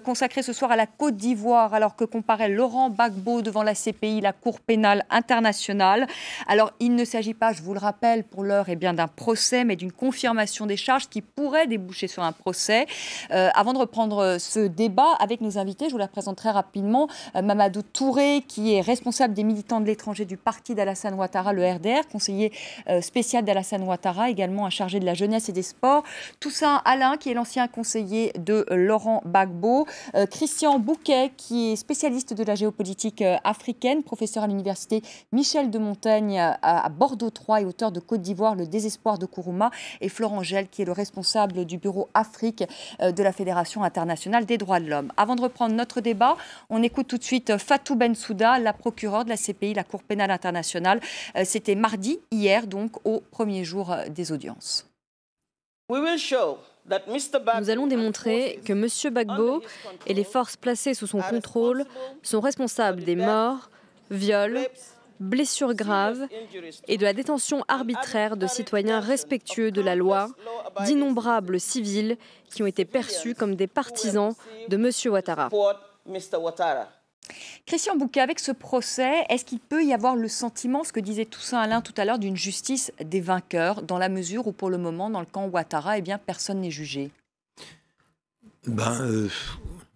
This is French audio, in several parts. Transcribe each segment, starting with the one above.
Consacré ce soir à la Côte d'Ivoire, alors que comparaît Laurent Gbagbo devant la CPI, la Cour pénale internationale. Alors, il ne s'agit pas, je vous le rappelle, pour l'heure, d'un procès, mais d'une confirmation des charges qui pourrait déboucher sur un procès. Avant de reprendre ce débat avec nos invités, je vous la présente très rapidement. Mamadou Touré, qui est responsable des militants de l'étranger du parti d'Alassane Ouattara, le RDR, conseiller spécial d'Alassane Ouattara, également un chargé de la jeunesse et des sports. Toussaint Alain, qui est l'ancien conseiller de Laurent Gbagbo. Christian Bouquet, qui est spécialiste de la géopolitique africaine, professeur à l'université Michel de Montaigne à Bordeaux 3 et auteur de Côte d'Ivoire, le désespoir de Kourouma, et Florent Gel, qui est le responsable du bureau Afrique de la Fédération internationale des droits de l'homme. Avant de reprendre notre débat, on écoute tout de suite Fatou Bensouda, la procureure de la CPI, la Cour pénale internationale. C'était mardi, hier, donc au premier jour des audiences. Nous allons démontrer que M. Gbagbo et les forces placées sous son contrôle sont responsables des morts, viols, blessures graves et de la détention arbitraire de citoyens respectueux de la loi, d'innombrables civils qui ont été perçus comme des partisans de M. Ouattara. Christian Bouquet, avec ce procès, est-ce qu'il peut y avoir le sentiment, ce que disait Toussaint Alain tout à l'heure, d'une justice des vainqueurs, dans la mesure où, pour le moment, dans le camp Ouattara, personne n'est jugé?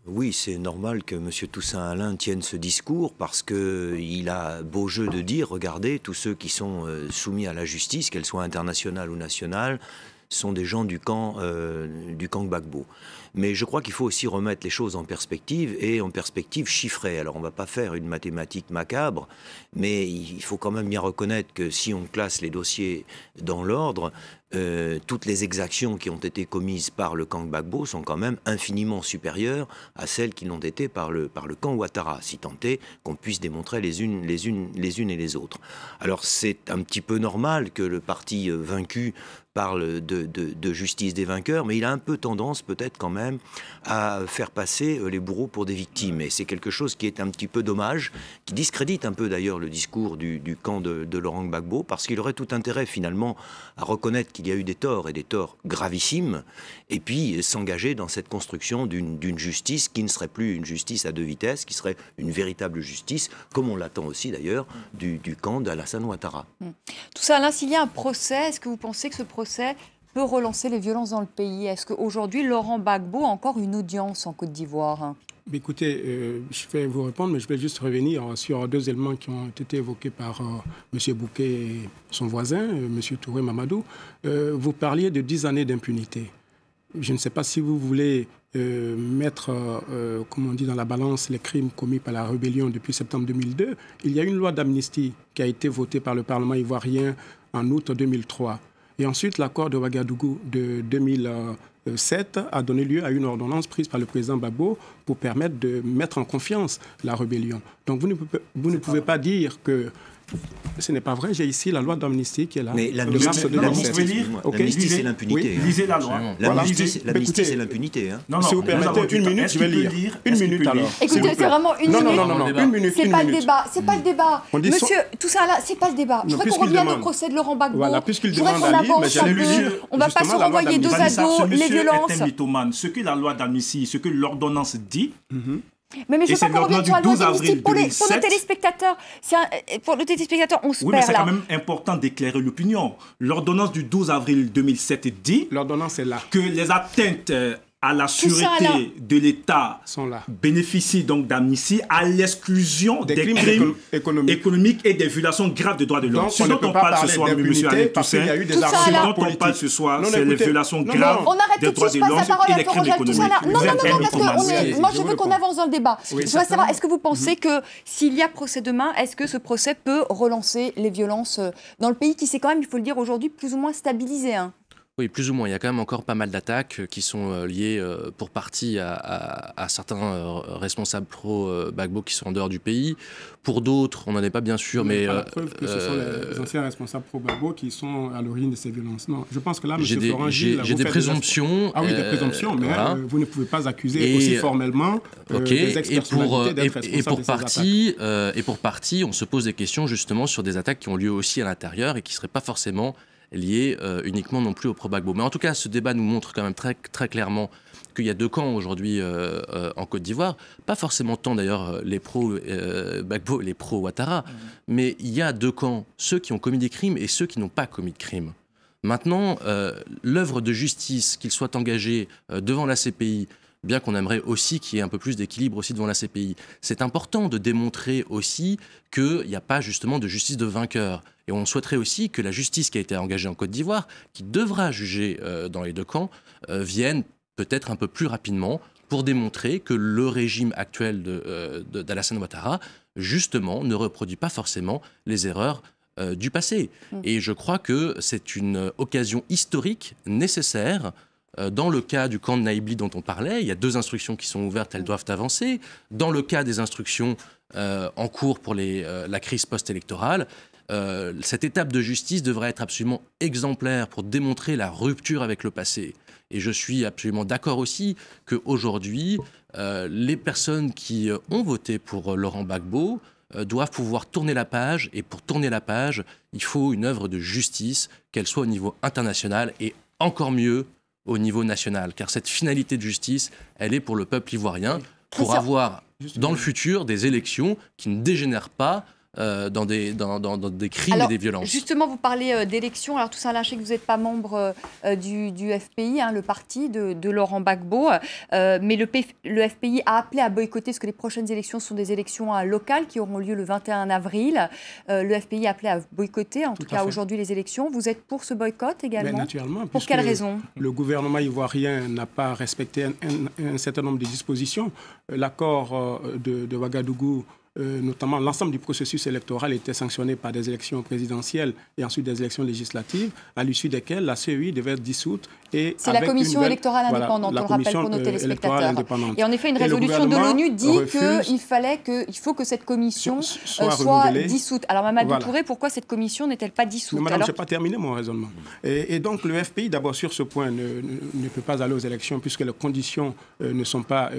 Oui, c'est normal que M. Toussaint Alain tienne ce discours parce qu'il a beau jeu de dire, regardez, tous ceux qui sont soumis à la justice, qu'elle soit internationale ou nationale, sont des gens du camp Gbagbo. Mais je crois qu'il faut aussi remettre les choses en perspective et en perspective chiffrée. Alors on ne va pas faire une mathématique macabre, mais il faut quand même bien reconnaître que si on classe les dossiers dans l'ordre, toutes les exactions qui ont été commises par le camp Gbagbo sont quand même infiniment supérieures à celles qui l'ont été par le camp Ouattara, si tant est qu'on puisse démontrer les unes et les autres. Alors c'est un petit peu normal que le parti vaincu parle de justice des vainqueurs, mais il a un peu tendance peut-être quand même à faire passer les bourreaux pour des victimes. Et c'est quelque chose qui est un petit peu dommage, qui discrédite un peu d'ailleurs le discours du camp de Laurent Gbagbo, parce qu'il aurait tout intérêt finalement à reconnaître qu'il y a eu des torts, et des torts gravissimes, et puis s'engager dans cette construction d'une justice qui ne serait plus une justice à deux vitesses, qui serait une véritable justice, comme on l'attend aussi d'ailleurs du camp d'Alassane Ouattara. Tout ça, Alain, s'il y a un procès, est-ce que vous pensez que ce procès peut relancer les violences dans le pays? Est-ce qu'aujourd'hui, Laurent Gbagbo a encore une audience en Côte d'Ivoire? Écoutez, je vais vous répondre, mais je vais juste revenir sur deux éléments qui ont été évoqués par M. Bouquet et son voisin, M. Touré Mamadou. Vous parliez de 10 années d'impunité. Je ne sais pas si vous voulez mettre, comme on dit, dans la balance les crimes commis par la rébellion depuis septembre 2002. Il y a une loi d'amnistie qui a été votée par le Parlement ivoirien en août 2003. Et ensuite, l'accord de Ouagadougou de 2007 a donné lieu à une ordonnance prise par le président Gbagbo pour permettre de mettre en confiance la rébellion. Donc vous ne pouvez pas dire que ce n'est pas vrai. J'ai ici la loi d'amnistie qui est là. Mais l'amnistie, c'est l'impunité. Lisez la loi. L'amnistie, c'est l'impunité. Si vous permettez une minute, je vais lire. Une minute alors. Écoutez, c'est vraiment une minute. Non, une minute. C'est pas le débat. C'est pas le débat. Monsieur Toussaint Alain, c'est pas le débat. Je voudrais qu'on revienne au procès de Laurent Gbagbo. Voilà, puisqu'il demande à lire, mais j'allais lui dire. On ne va pas se renvoyer dos à dos les violences. C'est un mythomane. Ce que la loi d'amnistie, ce que l'ordonnance dit. Mais je ne veux pas qu'on revienne sur la loi d'amnistie pour nos téléspectateurs. Pour nos téléspectateurs, on se perd là. Oui, mais c'est quand même important d'éclairer l'opinion. L'ordonnance du 12 avril 2007 dit que les atteintes à la sûreté de l'État bénéficient donc d'amnistie à l'exclusion des crimes économiques et des violations graves des droits de l'homme. Ce dont on parle ce soir, M. Alain Toussaint, ce dont on parle ce soir, c'est les violations graves des droits de l'homme et les crimes économiques. Non, moi je veux qu'on avance dans le débat. Je voudrais savoir, est-ce que vous pensez que s'il y a procès demain, est-ce que ce procès peut relancer les violences dans le pays qui s'est quand même, il faut le dire aujourd'hui, plus ou moins stabilisé? Oui, plus ou moins. Il y a quand même encore pas mal d'attaques qui sont liées pour partie à certains responsables pro-Gbagbo qui sont en dehors du pays. Pour d'autres, on n'en est pas bien sûr, mais... la preuve que ce sont les anciens responsables pro-Gbagbo qui sont à l'origine de ces violences. Non, je pense que là, M. Florent Gil... J'ai des présomptions. Ah oui, des présomptions, mais voilà. Vous ne pouvez pas accuser aussi formellement des ex-personnalités d'être responsables de ces attaques. Et pour partie, on se pose des questions justement sur des attaques qui ont lieu aussi à l'intérieur et qui ne seraient pas forcément liées uniquement non plus au pro-Gbagbo. Mais en tout cas, ce débat nous montre quand même très, très clairement qu'il y a deux camps aujourd'hui en Côte d'Ivoire, pas forcément tant d'ailleurs les pro-Gbagbo et les pro-Ouattara, mais il y a deux camps, ceux qui ont commis des crimes et ceux qui n'ont pas commis de crimes. Maintenant, l'œuvre de justice, qu'il soit engagé devant la CPI, bien qu'on aimerait aussi qu'il y ait un peu plus d'équilibre aussi devant la CPI, c'est important de démontrer aussi qu'il n'y a pas justement de justice de vainqueur. Et on souhaiterait aussi que la justice qui a été engagée en Côte d'Ivoire, qui devra juger dans les deux camps, vienne peut-être un peu plus rapidement pour démontrer que le régime actuel d'Alassane Ouattara, justement, ne reproduit pas forcément les erreurs du passé. Et je crois que c'est une occasion historique nécessaire. Dans le cas du camp de Naïbli dont on parlait, il y a 2 instructions qui sont ouvertes, elles doivent avancer. Dans le cas des instructions en cours pour la crise post-électorale, cette étape de justice devrait être absolument exemplaire pour démontrer la rupture avec le passé. Et je suis absolument d'accord aussi qu'aujourd'hui, les personnes qui ont voté pour Laurent Gbagbo doivent pouvoir tourner la page. Et pour tourner la page, il faut une œuvre de justice, qu'elle soit au niveau international et encore mieux au niveau national. Car cette finalité de justice, elle est pour le peuple ivoirien, pour avoir dans le futur des élections qui ne dégénèrent pas dans des crimes et des violences. Justement, vous parlez d'élections. Alors, Toussaint Allain, je sais que vous n'êtes pas membre du FPI, le parti de Laurent Gbagbo, mais le FPI a appelé à boycotter, parce que les prochaines élections sont des élections locales qui auront lieu le 21 avril. Le FPI a appelé à boycotter, en tout cas aujourd'hui, les élections. Vous êtes pour ce boycott également? Mais naturellement. Pour quelle raison? Le gouvernement ivoirien n'a pas respecté un certain nombre de dispositions. L'accord de Ouagadougou, notamment l'ensemble du processus électoral était sanctionné par des élections présidentielles et ensuite des élections législatives, à l'issue desquelles la CEI devait être dissoute. C'est la commission électorale indépendante, on le rappelle pour nos téléspectateurs. Et en effet, une résolution de l'ONU dit qu'il faut que cette commission soit dissoute. Alors Mamadou Touré, pourquoi cette commission n'est-elle pas dissoute? Madame, je n'ai pas terminé mon raisonnement. Et donc le FPI, d'abord sur ce point, ne peut pas aller aux élections puisque les conditions ne sont pas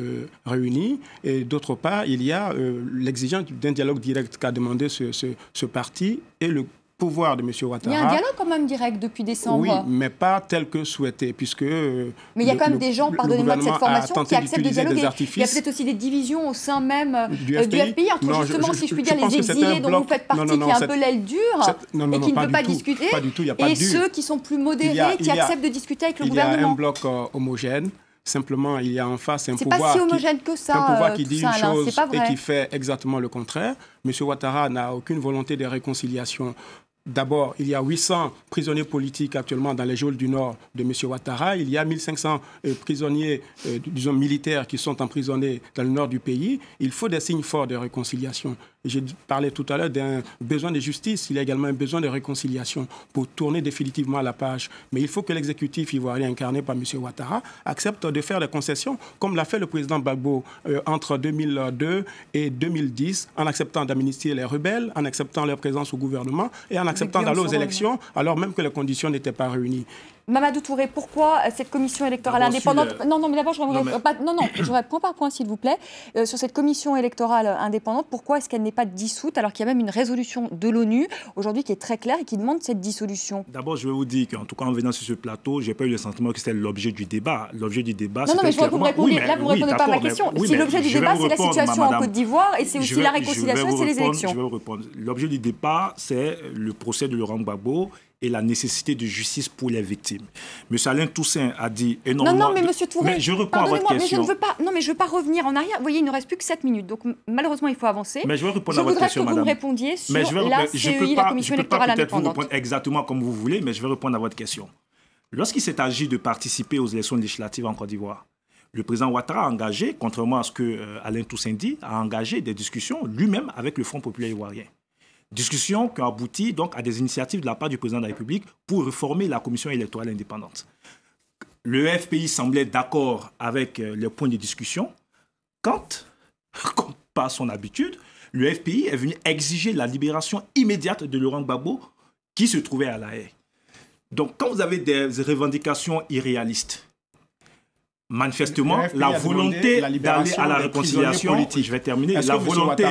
réunies. Et d'autre part, il y a l'exigence d'un dialogue direct qu'a demandé ce parti et le pouvoir de M. Ouattara. Il y a un dialogue quand même direct depuis décembre. Oui, mais pas tel que souhaité, puisque... mais il y a quand même des gens, pardonnez-moi de cette formation, qui acceptent de dialoguer. Il y a peut-être aussi des divisions au sein même du FPI, entre justement, si je puis dire, les exilés dont vous faites partie, qui est un peu l'aile dure et qui ne veut pas discuter, et ceux qui sont plus modérés, qui acceptent de discuter avec le gouvernement. Il y a un bloc homogène. Simplement, il y a en face un pouvoir, pas si homogène que ça, un pouvoir qui dit une chose et qui fait exactement le contraire. M. Ouattara n'a aucune volonté de réconciliation. D'abord, il y a 800 prisonniers politiques actuellement dans les geôles du Nord de M. Ouattara. Il y a 1500 prisonniers, disons, militaires qui sont emprisonnés dans le nord du pays. Il faut des signes forts de réconciliation. J'ai parlé tout à l'heure d'un besoin de justice. Il y a également un besoin de réconciliation pour tourner définitivement la page. Mais il faut que l'exécutif ivoirien incarné par M. Ouattara accepte de faire des concessions, comme l'a fait le président Gbagbo entre 2002 et 2010, en acceptant d'amnistier les rebelles, en acceptant leur présence au gouvernement et en acceptant d'aller aux élections, alors même que les conditions n'étaient pas réunies. Mamadou Touré, pourquoi cette commission électorale indépendante... Non, mais d'abord, je voudrais point par point, s'il vous plaît. Sur cette commission électorale indépendante, pourquoi est-ce qu'elle n'est pas dissoute, alors qu'il y a même une résolution de l'ONU, aujourd'hui, qui est très claire et qui demande cette dissolution? D'abord, je vais vous dire qu'en tout cas, en venant sur ce plateau, je n'ai pas eu le sentiment que c'était l'objet du débat. L'objet du débat, c'est... Non, mais je vois que vous répondez, là, vous ne répondez pas à ma question. Si l'objet du débat, c'est la situation en Côte d'Ivoire et c'est aussi la réconciliation et c'est les élections. Je vais vous répondre. L'objet du débat, c'est le procès de Laurent Gbagbo et la nécessité de justice pour les victimes. M. Alain Toussaint a dit énormément... Non, mais M. Touré, mais je réponds à votre question. Mais je ne veux pas, non, mais je veux pas revenir en arrière. Vous voyez, il ne reste plus que 7 minutes. Donc, malheureusement, il faut avancer. Mais je vais répondre à votre question, madame. Je voudrais que vous me répondiez sur la CEI, la commission électorale indépendante. Je ne peux pas peut-être vous répondre exactement comme vous voulez, mais je vais répondre à votre question. Lorsqu'il s'est agi de participer aux élections législatives en Côte d'Ivoire, le président Ouattara a engagé, contrairement à ce que Alain Toussaint dit, a engagé des discussions lui-même avec le Front populaire ivoirien. Discussions qui ont abouti donc à des initiatives de la part du président de la République pour réformer la commission électorale indépendante. Le FPI semblait d'accord avec les points de discussion quand, comme par son habitude, le FPI est venu exiger la libération immédiate de Laurent Gbagbo qui se trouvait à La Haye. Donc quand vous avez des revendications irréalistes, manifestement, la volonté d'aller à la réconciliation, je vais terminer, la volonté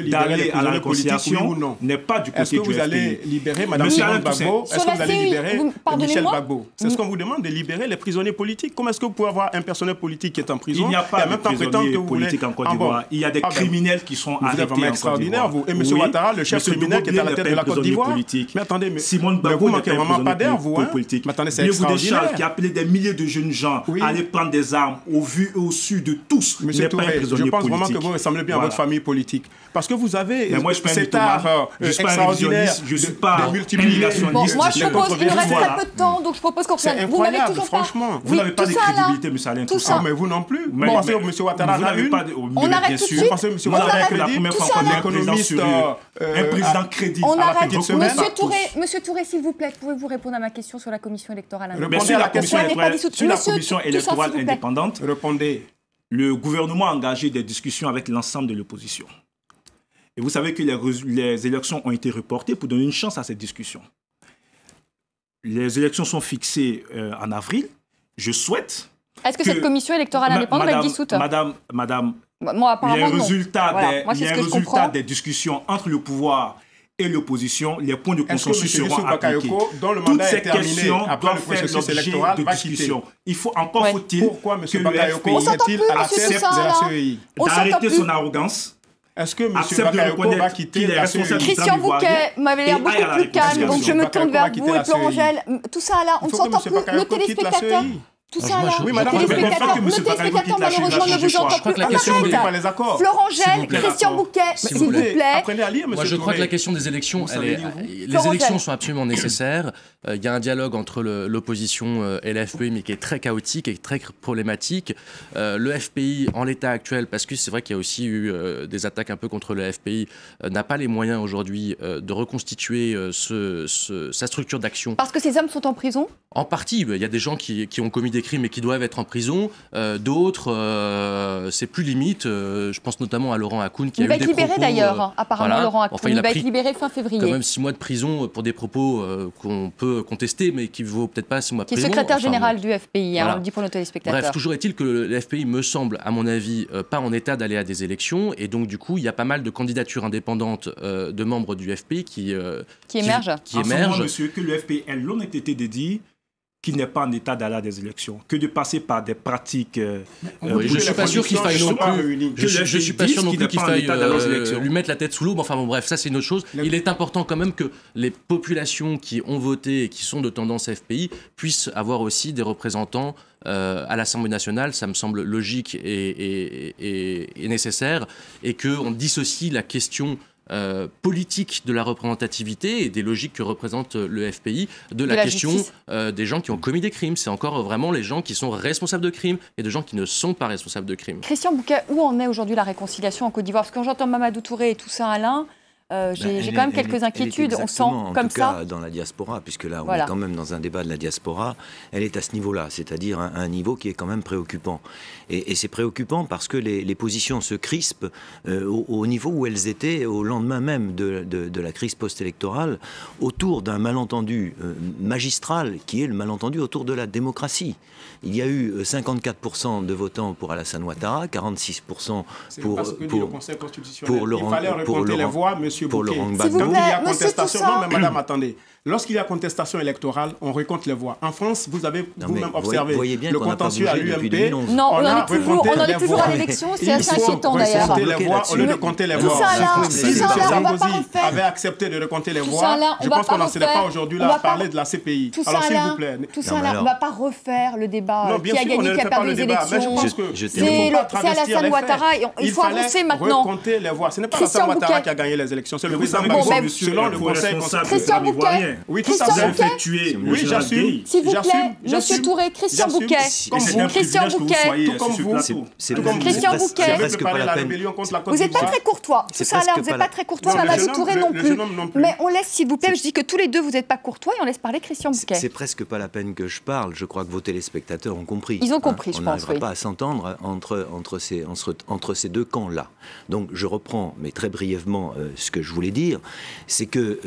d'aller à la réconciliation n'est pas du côté du FPI. Est-ce que vous allez libérer Mme Simone Gbagbo? Est-ce que vous allez libérer Michel Gbagbo? C'est ce qu'on vous demande, de libérer les prisonniers politiques. Comment est-ce que vous pouvez avoir un personnel politique qui est en prison? Il n'y a pas de prisonniers politiques en Côte d'Ivoire. Il y a des criminels qui sont arrêtés en Côte d'Ivoire. Vous êtes vraiment extraordinaire, vous. Et M. Ouattara, le chef criminel qui est à la tête de la Côte d'Ivoire. Mais attendez, Simone Gbagbo vous manquez vraiment pas d'air, vous. Mais attendez, c'est extraordinaire. Qui appelait des milliers de jeunes gens à aller prendre des armes au vu et au su de tous. Monsieur Touré, je pense vraiment que vous ressemblez bien à votre famille politique. Parce que vous avez cet art extraordinaire de multiplication. Moi, je propose, il nous reste très peu de temps, donc je propose qu'on revienne. Vous m'avez toujours franchement. Vous n'avez pas de crédibilité, M. Alain Toussaint. Mais vous non plus. Vous pensez que M. Ouattara en a une? On arrête tout de suite. Vous pensez que M. Ouattara est la première fois qu'on a un président crédible. On arrête. Monsieur Touré, s'il vous plaît, pouvez-vous répondre à ma question sur la commission électorale indépendante? Sur la commission électorale indépendante, répondez. Le gouvernement a engagé des discussions avec l'ensemble de l'opposition. Et vous savez que les élections ont été reportées pour donner une chance à cette discussion. Les élections sont fixées en avril. Je souhaite... Est-ce que cette commission électorale indépendante va être dissoute? Madame, moi, apparemment, il y a un résultat des discussions entre le pouvoir et l'opposition, les points de consensus seront appliqués. Toutes ces questions doivent faire l'objet de discussion. Il faut encore faut-il que le FPI est-il à la tête de la CEI d'arrêter son arrogance. Est-ce que M. Bakayoko va quitter la CEI? Christian Bouquet m'avait l'air beaucoup plus calme, donc je me tourne vers vous et Florent Gel. Tout ça là, on ne s'entend plus. Nos téléspectateurs... Tout ça là, oui, madame, nos téléspectateurs malheureusement ne vous entendent plus. On arrête. Florent Gel, Christian Bouquet, s'il vous plaît. Apprenez à lire, monsieur. Moi, je crois que la question des élections, les élections sont absolument nécessaires. Il y a un dialogue entre l'opposition et la FPI, mais qui est très chaotique et très problématique. Le FPI, en l'état actuel, parce que c'est vrai qu'il y a aussi eu des attaques un peu contre le FPI, n'a pas les moyens aujourd'hui de reconstituer sa structure d'action. Parce que ces hommes sont en prison? En partie, il y a des gens qui ont commis des crimes et qui doivent être en prison. D'autres, c'est plus limite. Je pense notamment à Laurent Hakoun qui a eu des propos... Il va être libéré d'ailleurs, apparemment, voilà. Laurent Hakoun. Enfin, il va être libéré fin février. Quand même 6 mois de prison pour des propos qu'on peut contester, mais qui ne vaut peut-être pas 6 mois de prison. Qui est secrétaire général du FPI, voilà. On le dit pour nos téléspectateurs. Bref, toujours est-il que le FPI me semble, à mon avis, pas en état d'aller à des élections. Et donc, du coup, il y a pas mal de candidatures indépendantes de membres du FPI qui émergent. En ce moment, monsieur, que le FPI ait l'honnêteté de dire qu'il n'est pas en état d'aller à des élections, que de passer par des pratiques... je ne suis pas sûr qu'il faille non plus. Je suis pas sûr non plus qu'il faille lui mettre la tête sous l'eau. Enfin bon, bref, ça c'est une autre chose. Il est important quand même que les populations qui ont voté et qui sont de tendance FPI puissent avoir aussi des représentants à l'Assemblée nationale. Ça me semble logique et nécessaire, et qu'on dissocie la question politique de la représentativité et des logiques que représente le FPI de la question des gens qui ont commis des crimes. C'est encore vraiment les gens qui sont responsables de crimes et de gens qui ne sont pas responsables de crimes. Christian Bouquet, où en est aujourd'hui la réconciliation en Côte d'Ivoire? Parce que quand j'entends Mamadou Touré et Toussaint Alain, j'ai quand même quelques inquiétudes. On sent comme ça. En tout cas, dans la diaspora, puisque là, on est quand même dans un débat de la diaspora, elle est à ce niveau-là, c'est-à-dire un niveau qui est quand même préoccupant. Et c'est préoccupant parce que les positions se crispent au niveau où elles étaient au lendemain même de la crise post-électorale, autour d'un malentendu magistral qui est le malentendu autour de la démocratie. Il y a eu 54% de votants pour Alassane Ouattara, 46% pour Laurent Gbagbo. Quand il y a contestation, non mais madame, attendez. Lorsqu'il y a contestation électorale, on recompte les voix. En France, vous avez vous-même observé le contentieux à l'UMP. Non, on en est toujours à l'élection, c'est assez inquiétant d'ailleurs. Au lieu de compter les voix. Si Sarkozy avait accepté de recompter les voix, je pense qu'on n'en serait pas aujourd'hui là à parler de la CPI. Alors s'il vous plaît. Tout ça là, on ne va pas refaire le débat. Qui a gagné, qui a perdu les élections. C'est Alassane Ouattara. Il faut avancer maintenant. Recompter les voix. Ce n'est pas Alassane Ouattara qui a gagné les élections, c'est le président Gbagbo selon le Conseil constitutionnel. Christian Bouquet. Oui, tout ça fait tuer. Oui, j'assume. S'il vous plaît, Monsieur Touré, Christian Bouquet. Christian Bouquet. Tout comme vous. Christian Bouquet. Vous n'êtes pas très courtois. Tout ça là, vous n'êtes pas très courtois. Mamadou Touré non plus. Mais on laisse, s'il vous plaît, je dis que tous les deux, vous n'êtes pas courtois et on laisse parler Christian Bouquet. C'est presque pas la peine que je parle. Je crois que vos téléspectateurs ont compris. Ils ont compris, je pense. On n'arrivera pas à s'entendre entre ces deux camps-là. Donc je reprends, mais très brièvement, ce que je voulais dire, c'est que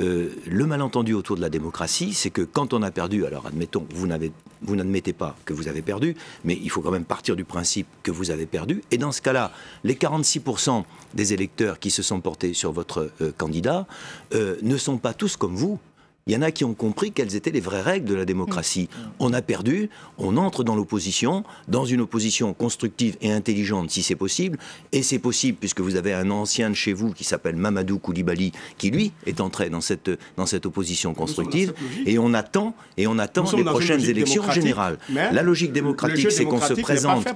le malentendu autour de la démocratie, c'est que quand on a perdu, alors admettons, vous n'admettez pas que vous avez perdu, mais il faut quand même partir du principe que vous avez perdu. Et dans ce cas-là, les 46% des électeurs qui se sont portés sur votre candidat ne sont pas tous comme vous. Il y en a qui ont compris quelles étaient les vraies règles de la démocratie. On a perdu, on entre dans l'opposition, dans une opposition constructive et intelligente si c'est possible, et c'est possible puisque vous avez un ancien de chez vous qui s'appelle Mamadou Koulibaly, qui lui est entré dans cette opposition constructive, et on attend les prochaines élections générales. La logique démocratique, c'est qu'on se présente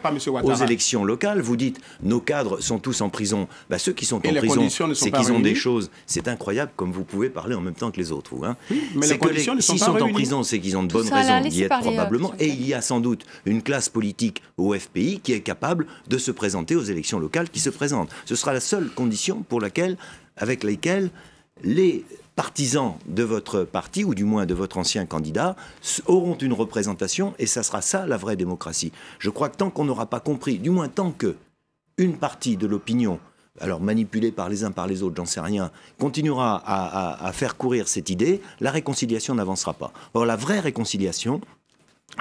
aux élections locales, vous dites, nos cadres sont tous en prison. Bah, ceux qui sont en prison, c'est qu'ils ont des choses, c'est incroyable comme vous pouvez parler en même temps que les autres, vous, hein. C'est que s'ils sont en prison, c'est qu'ils ont de bonnes raisons d'y être probablement. Et il y a sans doute une classe politique au FPI qui est capable de se présenter aux élections locales qui se présentent. Ce sera la seule condition avec laquelle les partisans de votre parti, ou du moins de votre ancien candidat, auront une représentation, et ça sera ça la vraie démocratie. Je crois que tant qu'on n'aura pas compris, du moins tant que une partie de l'opinion, alors manipulé par les uns par les autres, j'en sais rien, continuera à faire courir cette idée, la réconciliation n'avancera pas. Or, la vraie réconciliation,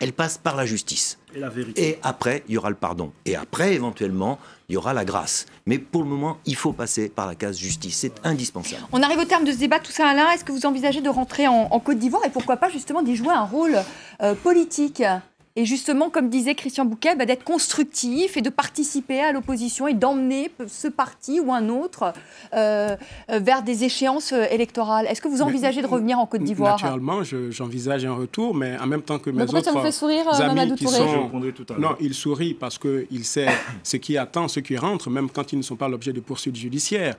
elle passe par la justice. Et la vérité. Et après, il y aura le pardon. Et après, éventuellement, il y aura la grâce. Mais pour le moment, il faut passer par la case justice. C'est indispensable. On arrive au terme de ce débat, Toussaint Alain. Est-ce que vous envisagez de rentrer en Côte d'Ivoire et pourquoi pas justement d'y jouer un rôle politique ? Et justement, comme disait Christian Bouquet, d'être constructif et de participer à l'opposition et d'emmener ce parti ou un autre vers des échéances électorales. Est-ce que vous envisagez de revenir en Côte d'Ivoire ? Naturellement, j'envisage un retour, mais en même temps que mes autres ça vous fait sourire, amis qui Touré sont... Non, il sourit parce qu'il sait ce qui attend ceux qui rentrent, même quand ils ne sont pas l'objet de poursuites judiciaires.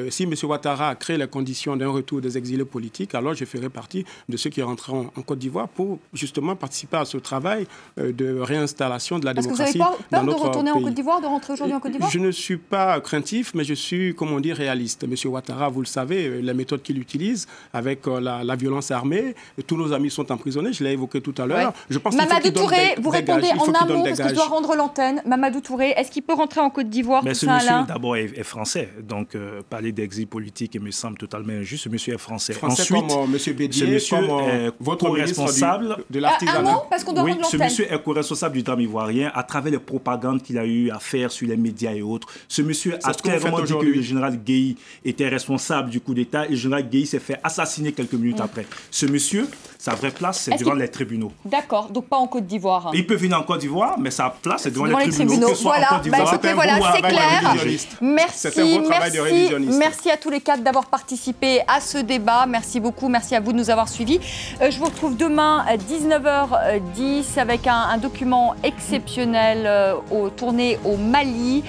Si M. Ouattara crée les conditions d'un retour des exilés politiques, alors je ferai partie de ceux qui rentreront en Côte d'Ivoire pour justement participer à ce travail de réinstallation de la démocratie dans notre pays. Est-ce que vous avez peur de retourner en Côte d'Ivoire, de rentrer aujourd'hui en Côte d'Ivoire ? Je ne suis pas craintif, mais je suis, comme on dit, réaliste. M. Ouattara, vous le savez, les méthodes qu'il utilise avec la violence armée, tous nos amis sont emprisonnés, je l'ai évoqué tout à l'heure. Je pense Mamadou Touré, vous répondez en un mot, parce que je dois rendre l'antenne. Mamadou Touré, est-ce qu'il peut rentrer en Côte d'Ivoire ? Mais ce monsieur, d'abord, est français. Donc, parler d'exil politique me semble totalement injuste. Ce monsieur est français. Ensuite, comme M. Bédier, comme votre responsable de l'artisanat. Un mot, parce qu'on doit rendre l'antenne. Ce monsieur est co-responsable du drame ivoirien à travers les propagandes qu'il a eu à faire sur les médias et autres. Ce monsieur a clairement dit que le général Gueye était responsable du coup d'État et le général Gueye s'est fait assassiner quelques minutes après. Ce monsieur, sa vraie place, c'est devant les tribunaux. D'accord, donc pas en Côte d'Ivoire. Il peut venir en Côte d'Ivoire, mais sa place, c'est devant les tribunaux. Voilà, c'est clair. Merci à tous les quatre d'avoir participé à ce débat. Merci beaucoup, merci à vous de nous avoir suivis. Je vous retrouve demain à 19h10 avec un document exceptionnel tourné au Mali.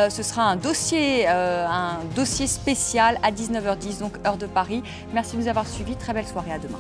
Ce sera un dossier spécial à 19h10, donc heure de Paris. Merci de nous avoir suivis. Très belle soirée, à demain.